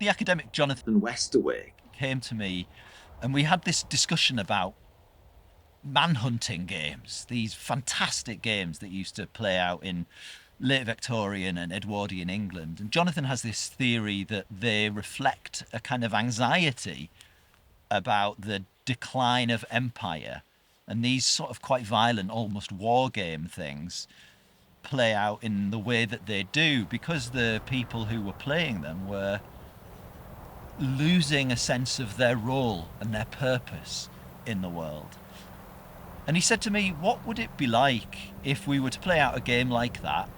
the academic Jonathan Westerwick came to me and we had this discussion about manhunting games, these fantastic games that used to play out in late Victorian and Edwardian England. And Jonathan has this theory that they reflect a kind of anxiety about the decline of empire. And these sort of quite violent, almost war game things play out in the way that they do because the people who were playing them were losing a sense of their role and their purpose in the world. And he said to me, what would it be like if we were to play out a game like that,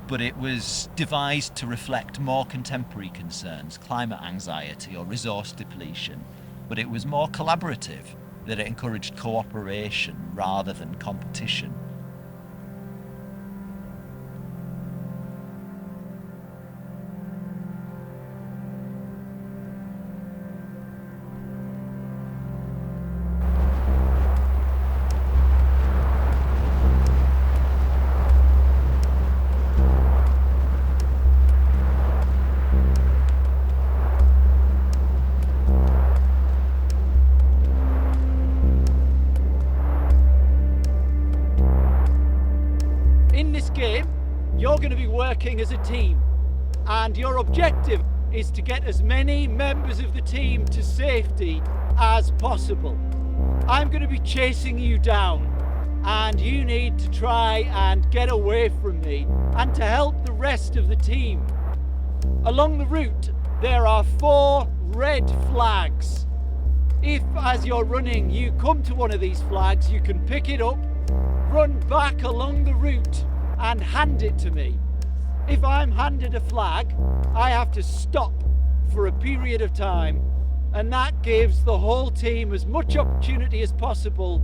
but it was devised to reflect more contemporary concerns, climate anxiety or resource depletion, but it was more collaborative, that it encouraged cooperation rather than competition? You're going to be working as a team, and your objective is to get as many members of the team to safety as possible. I'm going to be chasing you down, and you need to try and get away from me and to help the rest of the team. Along the route, there are 4 red flags. If, as you're running, you come to one of these flags, you can pick it up, run back along the route, and hand it to me. If I'm handed a flag, I have to stop for a period of time, and that gives the whole team as much opportunity as possible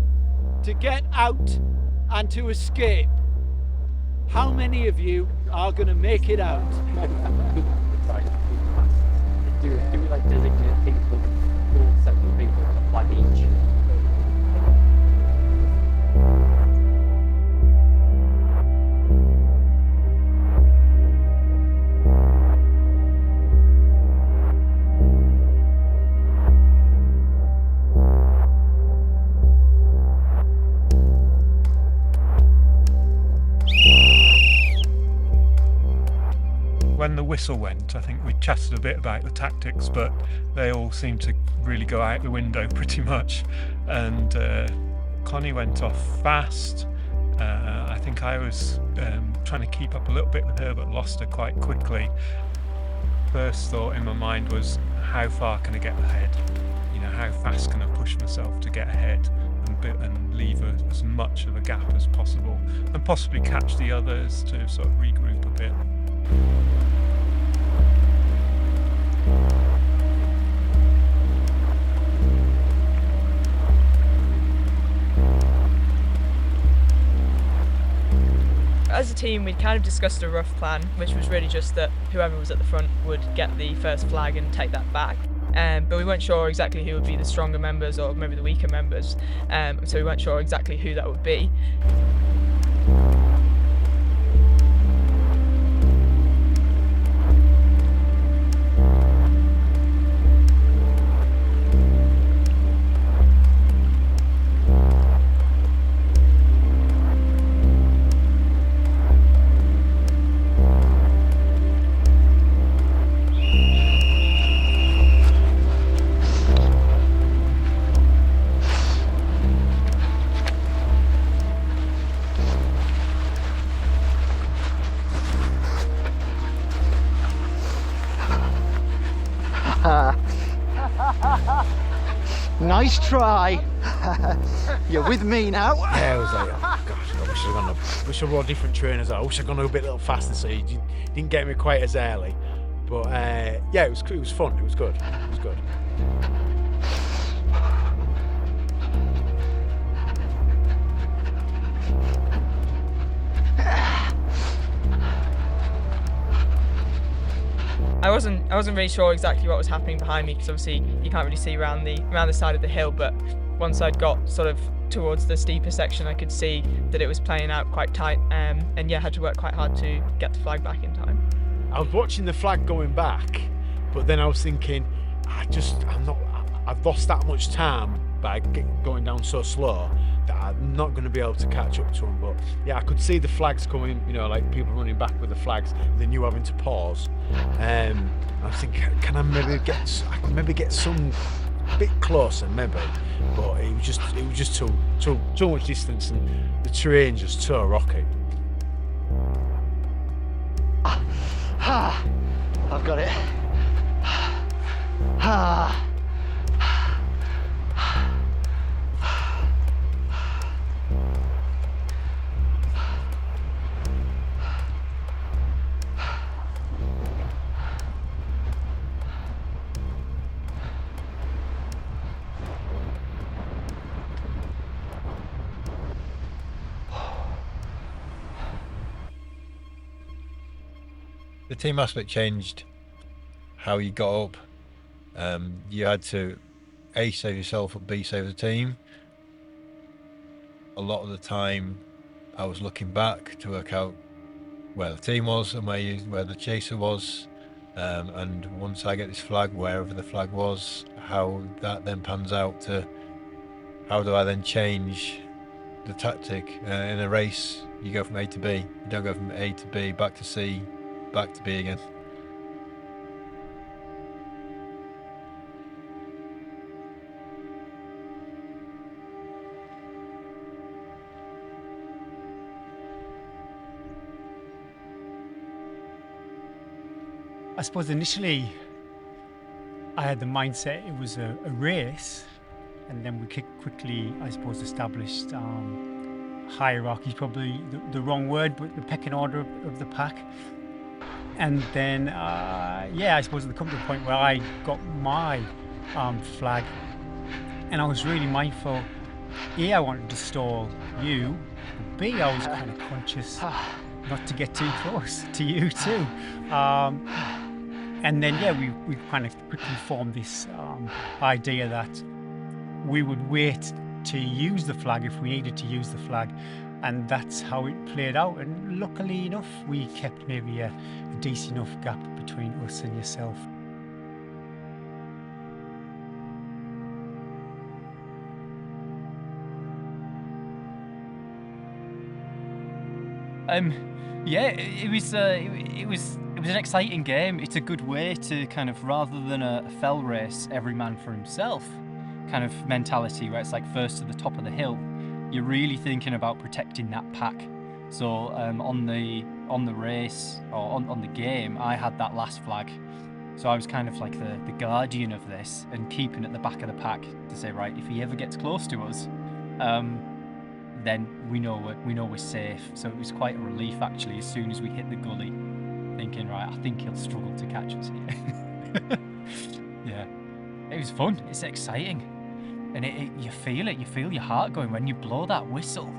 to get out and to escape. How many of you are going to make it out? Do we like designate people, 4 separate people, a flag each? When the whistle went, I think we chatted a bit about the tactics, but they all seemed to really go out the window pretty much. And Connie went off fast. I think I was trying to keep up a little bit with her, but lost her quite quickly. First thought in my mind was, how far can I get ahead? You know, how fast can I push myself to get ahead and leave as much of a gap as possible, and possibly catch the others to sort of regroup a bit. As a team, we'd kind of discussed a rough plan, which was really just that whoever was at the front would get the first flag and take that back. But we weren't sure exactly who would be the stronger members or maybe the weaker members, so we weren't sure exactly who that would be. Nice try. You're with me now. Yeah, I was like, oh gosh, I wish I rode different trainers. I wish I'd gone a bit little faster so you didn't get me quite as early. But yeah, it was fun. It was good. It was good. I wasn't really sure exactly what was happening behind me because obviously you can't really see around the side of the hill, but once I'd got sort of towards the steeper section I could see that it was playing out quite tight, and yeah, had to work quite hard to get the flag back in time. I was watching the flag going back But then I was thinking, I've lost that much time by going down so slow that I'm not going to be able to catch up to them. But yeah, I could see the flags coming, like people running back with the flags, and then you having to pause. I was thinking, can I maybe get some bit closer, maybe, but it was just too much distance, and the terrain just so rocky. I've got it. The team aspect changed how you got up. You had to A, save yourself, and B, save the team. A lot of the time I was looking back to work out where the team was and where the chaser was, and once I get this flag, wherever the flag was, how that then pans out to how do I then change the tactic. In a race you go from A to B, you don't go from A to B, back to C, back to B again. I suppose initially I had the mindset it was a race, and then we quickly, I suppose, established hierarchy is probably the wrong word, but the pecking order of the pack. And then, I suppose there come to the point where I got my flag, and I was really mindful. A, I wanted to stall you, but B, I was kind of conscious not to get too close to you too. And then, we kind of quickly formed this idea that we would wait to use the flag if we needed to use the flag. And that's how it played out. And luckily enough, we kept maybe a decent enough gap between us and yourself. It was an exciting game. It's a good way to kind of, rather than a fell race, every man for himself kind of mentality, where it's like first to the top of the hill, you're really thinking about protecting that pack. So on the race, or on the game, I had that last flag. So I was kind of like the guardian of this and keeping at the back of the pack to say, right, if he ever gets close to us, then we know we're safe. So it was quite a relief actually as soon as we hit the gully, thinking, right, I think he'll struggle to catch us here. Yeah, it was fun. It's exciting, and you feel it. You feel your heart going when you blow that whistle.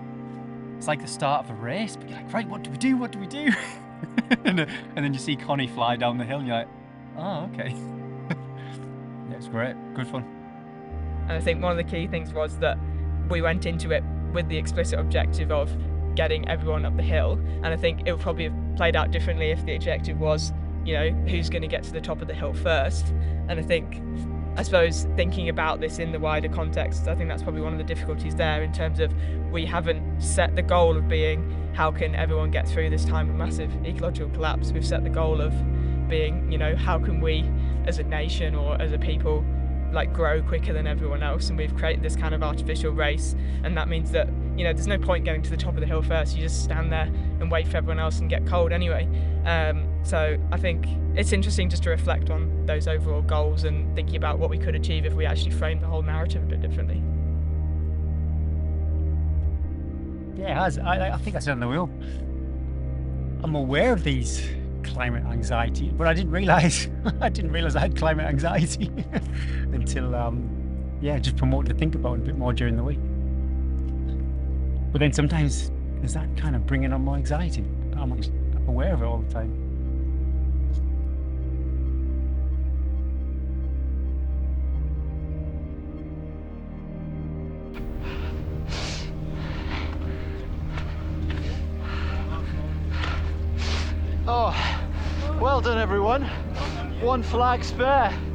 It's like the start of a race, but you're like, right, what do we do? What do we do? and then you see Connie fly down the hill, and you're like, oh, okay. Yeah, it's great, good fun. And I think one of the key things was that we went into it with the explicit objective of getting everyone up the hill, and I think it would probably have played out differently if the objective was, who's going to get to the top of the hill first. And I suppose thinking about this in the wider context, I think that's probably one of the difficulties there, in terms of we haven't set the goal of being, how can everyone get through this time of massive ecological collapse? We've set the goal of being, how can we as a nation or as a people grow quicker than everyone else, and we've created this kind of artificial race, and that means that there's no point getting to the top of the hill first. You just stand there and wait for everyone else and get cold anyway. So I think it's interesting just to reflect on those overall goals and thinking about what we could achieve if we actually framed the whole narrative a bit differently. Yeah, it has. I think I said on the wheel, I'm aware of these climate anxiety, but I didn't realize I had climate anxiety until just promoted to think about it a bit more during the week. But then sometimes there's that kind of bringing on more anxiety. I'm not aware of it all the time. Oh, well done everyone. One flag spare.